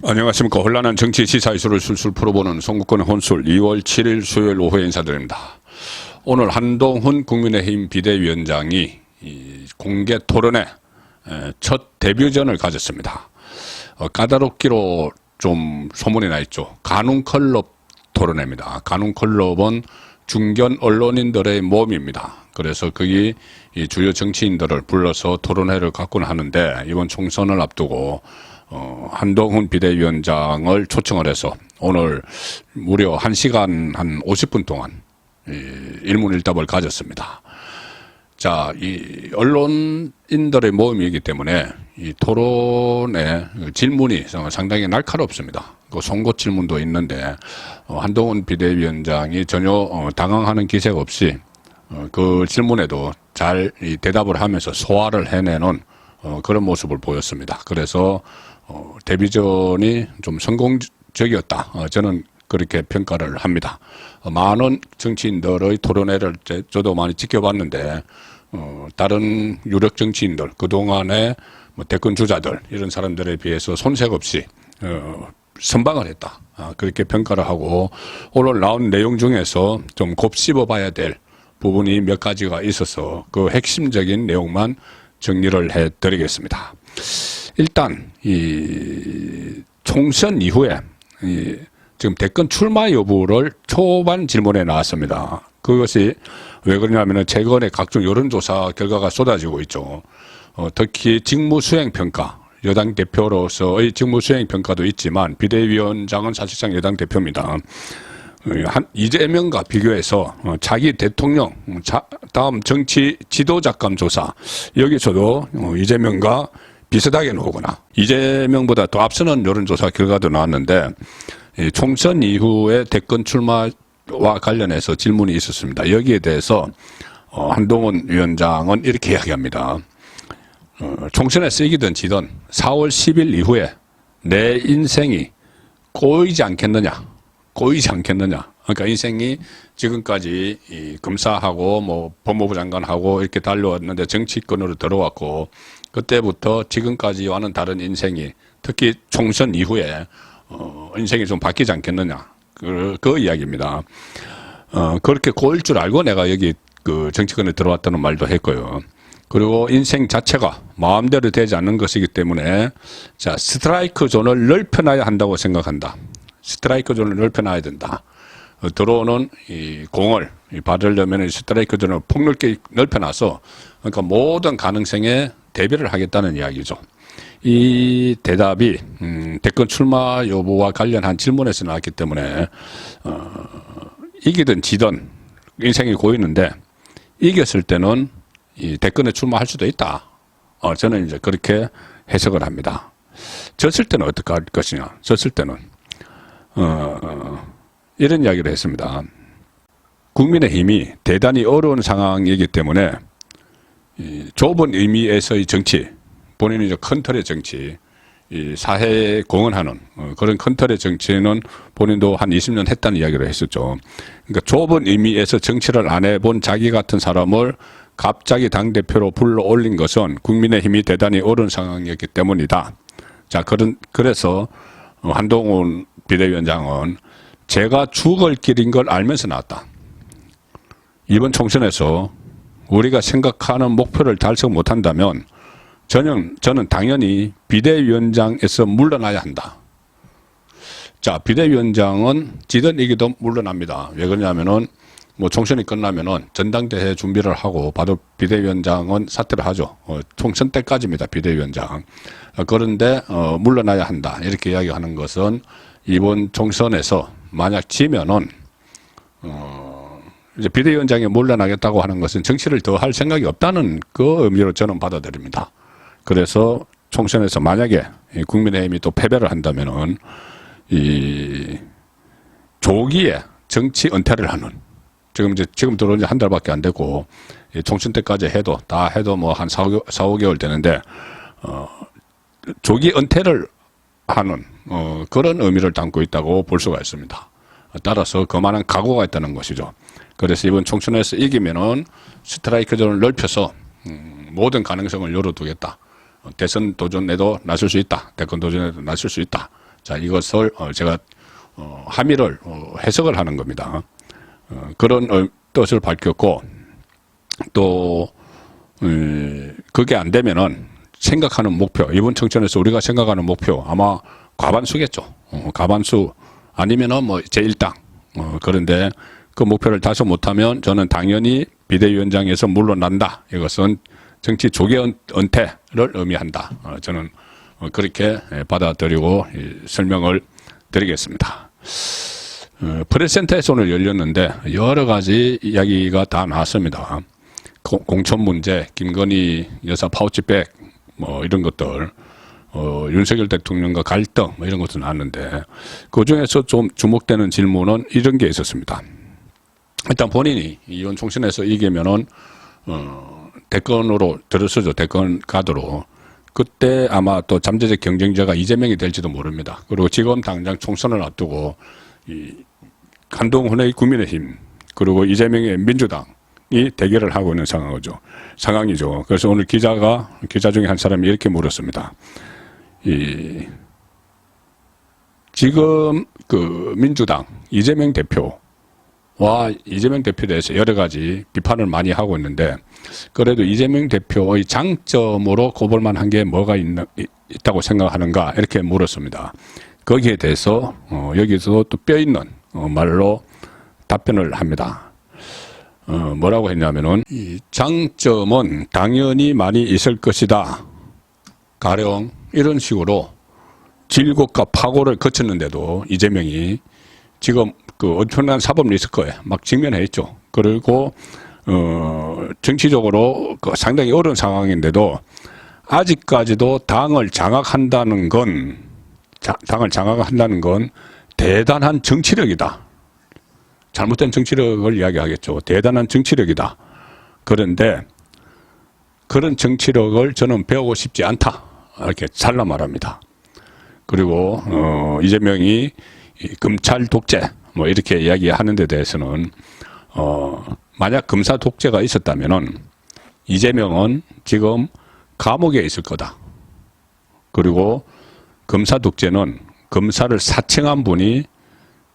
안녕하십니까. 혼란한 정치 시사 이슈를 술술 풀어보는 송구권의 혼술 2월 7일 수요일 오후에 인사드립니다. 오늘 한동훈 국민의힘 비대위원장이 공개 토론회 첫 데뷔전을 가졌습니다. 까다롭기로 좀 소문이 나 있죠. 가눈클럽 토론회입니다. 가눈클럽은 중견 언론인들의 모임입니다. 그래서 거기 주요 정치인들을 불러서 토론회를 갖곤 하는데 이번 총선을 앞두고 한동훈 비대위원장을 초청을 해서 오늘 무려 1시간 한 50분 동안 일문일답을 가졌습니다. 자, 이 언론인들의 모임이기 때문에 이 토론의 질문이 상당히 날카롭습니다. 그 송곳 질문도 있는데 한동훈 비대위원장이 전혀 당황하는 기색 없이 그 질문에도 잘 대답을 하면서 소화를 해내는 그런 모습을 보였습니다. 그래서 데뷔전이 좀 성공적이었다. 저는 그렇게 평가를 합니다. 많은 정치인들의 토론회를 저도 많이 지켜봤는데 다른 유력 정치인들 그동안의 대권 주자들 이런 사람들에 비해서 손색 없이 선방을 했다. 그렇게 평가를 하고 오늘 나온 내용 중에서 좀 곱씹어 봐야 될 부분이 몇 가지가 있어서 그 핵심적인 내용만 정리를 해드리겠습니다. 일단 이 총선 이후에 지금 대권 출마 여부를 초반 질문에 나왔습니다. 그것이 왜 그러냐면은 최근에 각종 여론조사 결과가 쏟아지고 있죠. 특히 직무수행평가, 여당 대표로서의 직무수행평가도 있지만 비대위원장은 사실상 여당 대표입니다. 이재명과 비교해서 자기 대통령 다음 정치 지도자감 조사 여기서도 이재명과 비슷하게 나오거나 이재명보다 더 앞서는 여론조사 결과도 나왔는데 총선 이후에 대권 출마와 관련해서 질문이 있었습니다. 여기에 대해서 한동훈 위원장은 이렇게 이야기합니다. 총선에서 이기든 지든 4월 10일 이후에 내 인생이 꼬이지 않겠느냐. 그러니까 인생이 지금까지 검사하고 법무부 장관하고 이렇게 달려왔는데 정치권으로 들어왔고 그때부터 지금까지와는 다른 인생이 특히 총선 이후에 인생이 좀 바뀌지 않겠느냐 그 이야기입니다. 그렇게 꼬일 줄 알고 내가 여기 그 정치권에 들어왔다는 말도 했고요. 그리고 인생 자체가 마음대로 되지 않는 것이기 때문에 자 스트라이크 존을 넓혀놔야 한다고 생각한다. 스트라이크 존을 넓혀놔야 된다. 들어오는 이 공을 받으려면 스트라이크 존을 폭넓게 넓혀놔서 그러니까 모든 가능성에 대비를 하겠다는 이야기죠. 이 대답이 대권 출마 여부와 관련한 질문에서 나왔기 때문에 이기든 지든 인생이 고이는데 이겼을 때는 이 대권에 출마할 수도 있다. 저는 이제 그렇게 해석을 합니다. 졌을 때는 어떻게 할 것이냐? 졌을 때는 이런 이야기를 했습니다. 국민의힘이 대단히 어려운 상황이기 때문에 이 좁은 의미에서의 정치, 본인이 이제 큰 틀의 정치, 이 사회에 공헌하는 그런 큰 틀의 정치는 본인도 한 20년 했다는 이야기를 했었죠. 그러니까 좁은 의미에서 정치를 안 해본 자기 같은 사람을 갑자기 당대표로 불러 올린 것은 국민의힘이 대단히 어려운 상황이었기 때문이다. 자, 그래서 한동훈 비대위원장은 제가 죽을 길인 걸 알면서 나왔다. 이번 총선에서 우리가 생각하는 목표를 달성 못한다면 저는 당연히 비대위원장에서 물러나야 한다. 자, 비대위원장은 지든 이기든 물러납니다. 왜 그러냐면은 총선이 끝나면은 전당대회 준비를 하고 바로 비대위원장은 사퇴를 하죠. 총선 때까지입니다. 비대위원장. 그런데 물러나야 한다. 이렇게 이야기하는 것은 이번 총선에서 만약 지면은 이제 비대위원장이 물러나겠다고 하는 것은 정치를 더 할 생각이 없다는 그 의미로 저는 받아들입니다. 그래서 총선에서 만약에 국민의힘이 또 패배를 한다면은 이 조기에 정치 은퇴를 하는 지금 들어온 지 한 달밖에 안 되고 총선 때까지 해도 뭐 한 4, 5개월 되는데 조기 은퇴를 하는 그런 의미를 담고 있다고 볼 수가 있습니다. 따라서 그만한 각오가 있다는 것이죠. 그래서 이번 총선에서 이기면은 스트라이크 존을 넓혀서 모든 가능성을 열어두겠다. 대선 도전에도 나설 수 있다. 대권 도전에도 나설 수 있다. 자, 이것을 제가 함의를 해석을 하는 겁니다. 그런 뜻을 밝혔고, 또 그게 안 되면은 생각하는 목표, 이번 청천에서 우리가 생각하는 목표 아마 과반수겠죠. 과반수 아니면은 뭐 제1당. 그런데 그 목표를 달성 못하면 저는 당연히 비대위원장에서 물러난다. 이것은 정치 조기 은퇴를 의미한다. 저는 그렇게 받아들이고 설명을 드리겠습니다. 프레스센터에서 오늘 열렸는데 여러 가지 이야기가 다 나왔습니다. 공천 문제, 김건희 여사 파우치백, 뭐 이런 것들, 윤석열 대통령과 갈등, 뭐 이런 것도 나왔는데 그 중에서 좀 주목되는 질문은 이런 게 있었습니다. 일단 본인이 이번 총선에서 이기면은 대권으로 들어서죠. 대권 가도로. 그때 아마 또 잠재적 경쟁자가 이재명이 될지도 모릅니다. 그리고 지금 당장 총선을 앞두고 한동훈의 국민의힘 그리고 이재명의 민주당이 대결을 하고 있는 상황이죠. 그래서 오늘 기자 중에 한 사람이 이렇게 물었습니다. 지금 그 민주당 이재명 대표와 이재명 대표에 대해서 여러 가지 비판을 많이 하고 있는데 그래도 이재명 대표의 장점으로 꼽을 만한 게 뭐가 있다고 생각하는가 이렇게 물었습니다. 거기에 대해서 여기서 또 뼈 있는 말로 답변을 합니다. 뭐라고 했냐면은 이 장점은 당연히 많이 있을 것이다. 가령 이런 식으로 질곡과 파고를 거쳤는데도 이재명이 지금 그 엄청난 사법 리스크에 막 직면해 있죠. 그리고 정치적으로 그 상당히 어려운 상황인데도 아직까지도 당을 장악한다는 건 대단한 정치력이다. 잘못된 정치력을 이야기하겠죠. 대단한 정치력이다. 그런데 그런 정치력을 저는 배우고 싶지 않다. 이렇게 잘라 말합니다. 그리고 이재명이 검찰 독재 뭐 이렇게 이야기하는 데 대해서는 만약 검사 독재가 있었다면은 이재명은 지금 감옥에 있을 거다. 그리고 검사 독재는 검사를 사칭한 분이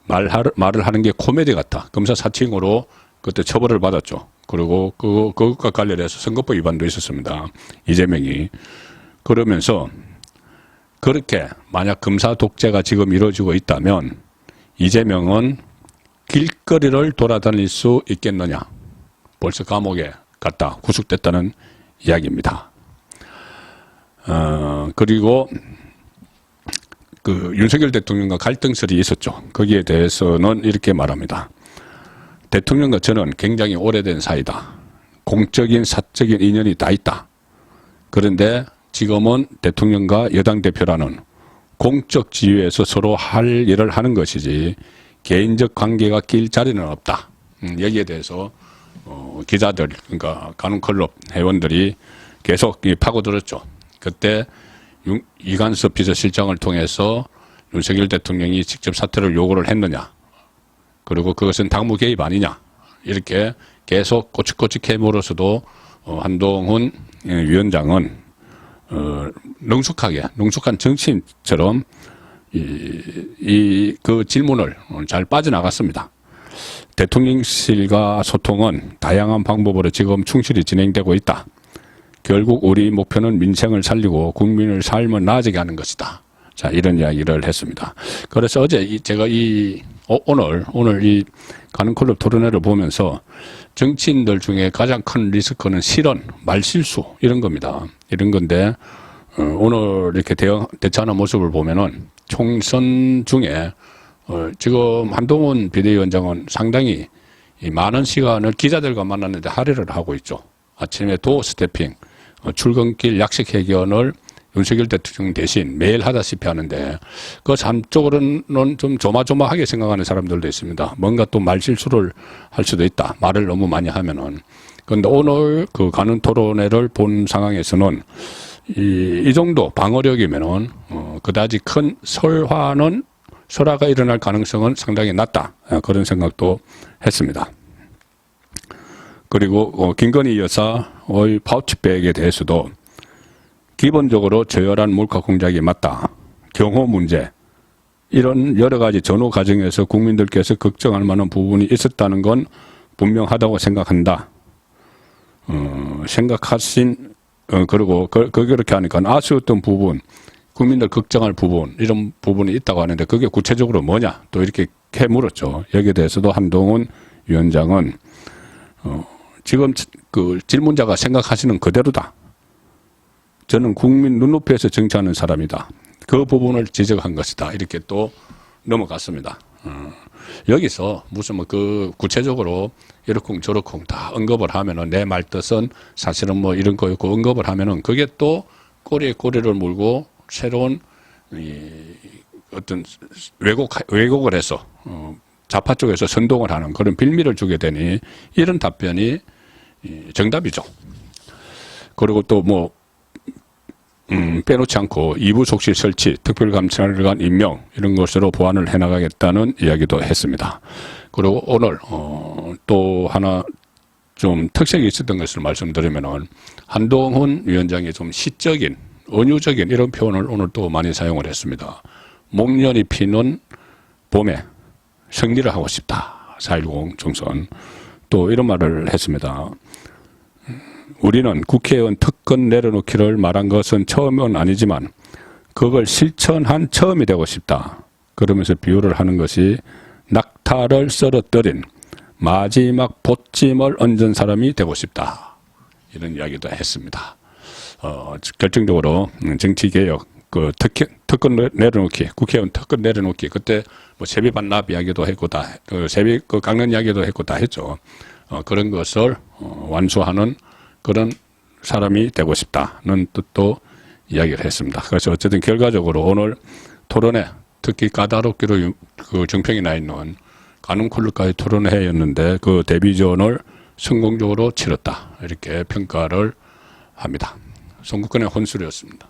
말을 하는 게 코미디 같다. 검사 사칭으로 그때 처벌을 받았죠. 그리고 그것과 관련해서 선거법 위반도 있었습니다. 이재명이. 그러면서 그렇게 만약 검사 독재가 지금 이루어지고 있다면 이재명은 길거리를 돌아다닐 수 있겠느냐. 벌써 감옥에 갔다. 구속됐다는 이야기입니다. 그리고 그 윤석열 대통령과 갈등설이 있었죠. 거기에 대해서는 이렇게 말합니다. 대통령과 저는 굉장히 오래된 사이다. 공적인 사적인 인연이 다 있다. 그런데 지금은 대통령과 여당 대표라는 공적 지위에서 서로 할 일을 하는 것이지 개인적 관계가 낄 자리는 없다. 여기에 대해서 기자들 그러니까 가num클럽 회원들이 계속 파고들었죠. 그때 이관섭 비서실장을 통해서 윤석열 대통령이 직접 사퇴를 요구를 했느냐. 그리고 그것은 당무 개입 아니냐. 이렇게 계속 꼬치꼬치 캐물어서도 한동훈 위원장은 능숙한 정치인처럼 그 질문을 잘 빠져나갔습니다. 대통령실과 소통은 다양한 방법으로 지금 충실히 진행되고 있다. 결국 우리 목표는 민생을 살리고 국민의 삶을 나아지게 하는 것이다. 자, 이런 이야기를 했습니다. 그래서 어제 제가 오늘 이 가는클럽 토론회를 보면서 정치인들 중에 가장 큰 리스크는 실언, 말실수 이런 겁니다. 이런 건데 오늘 이렇게 대처하는 모습을 보면은 총선 중에 지금 한동훈 비대위원장은 상당히 많은 시간을 기자들과 만났는데 할애를 하고 있죠. 아침에 도어 스태핑, 출근길 약식 회견을 윤석열 대통령 대신 매일 하다시피 하는데 그 한쪽으로는 좀 조마조마하게 생각하는 사람들도 있습니다. 뭔가 또 말실수를 할 수도 있다. 말을 너무 많이 하면은. 그런데 오늘 그 가는 토론회를 본 상황에서는 이 정도 방어력이면은 그다지 큰 설화가 일어날 가능성은 상당히 낮다. 그런 생각도 했습니다. 그리고 김건희 여사의 파우치백에 대해서도 기본적으로 저열한 물가 공작이 맞다. 경호 문제, 이런 여러 가지 전후 과정에서 국민들께서 걱정할 만한 부분이 있었다는 건 분명하다고 생각한다. 생각하신, 그리고 그렇게 하니까 아쉬웠던 부분, 국민들 걱정할 부분, 이런 부분이 있다고 하는데 그게 구체적으로 뭐냐? 또 이렇게 물었죠. 여기에 대해서도 한동훈 위원장은, 지금 그 질문자가 생각하시는 그대로다. 저는 국민 눈높이에서 정치하는 사람이다. 그 부분을 지적한 것이다. 이렇게 또 넘어갔습니다. 여기서 무슨 뭐 그 구체적으로 이렇쿵 저렇쿵 다 언급을 하면은 내 말 뜻은 사실은 뭐 이런 거였고 언급을 하면은 그게 또 꼬리에 꼬리를 물고 새로운 어떤 왜곡을 해서 좌파 쪽에서 선동을 하는 그런 빌미를 주게 되니 이런 답변이 정답이죠. 그리고 또 뭐 빼놓지 않고 2부 속실 설치, 특별감찰관 임명 이런 것으로 보완을 해나가겠다는 이야기도 했습니다. 그리고 오늘 또 하나 좀 특색이 있었던 것을 말씀드리면은 한동훈 위원장이 좀 시적인, 은유적인 이런 표현을 오늘 또 많이 사용을 했습니다. 목련이 피는 봄에 승리를 하고 싶다. 4.10 총선. 또 이런 말을 했습니다. 우리는 국회의원 특권 내려놓기를 말한 것은 처음은 아니지만 그걸 실천한 처음이 되고 싶다. 그러면서 비유를 하는 것이 낙타를 쓰러뜨린 마지막 보찜을 얹은 사람이 되고 싶다. 이런 이야기도 했습니다. 결정적으로 정치개혁, 그 특권 내려놓기, 국회의원 특권 내려놓기, 그때 뭐 세비 반납 이야기도 했고 세비 깎는 이야기도 했고 다 했죠. 그런 것을 완수하는 그런 사람이 되고 싶다는 뜻도 이야기를 했습니다. 그래서 어쨌든 결과적으로 오늘 토론회, 특히 까다롭기로 그 정평이 나 있는 가뭄 콜루까지 토론회였는데 그 데뷔전을 성공적으로 치렀다. 이렇게 평가를 합니다. son국권의 혼술이었습니다.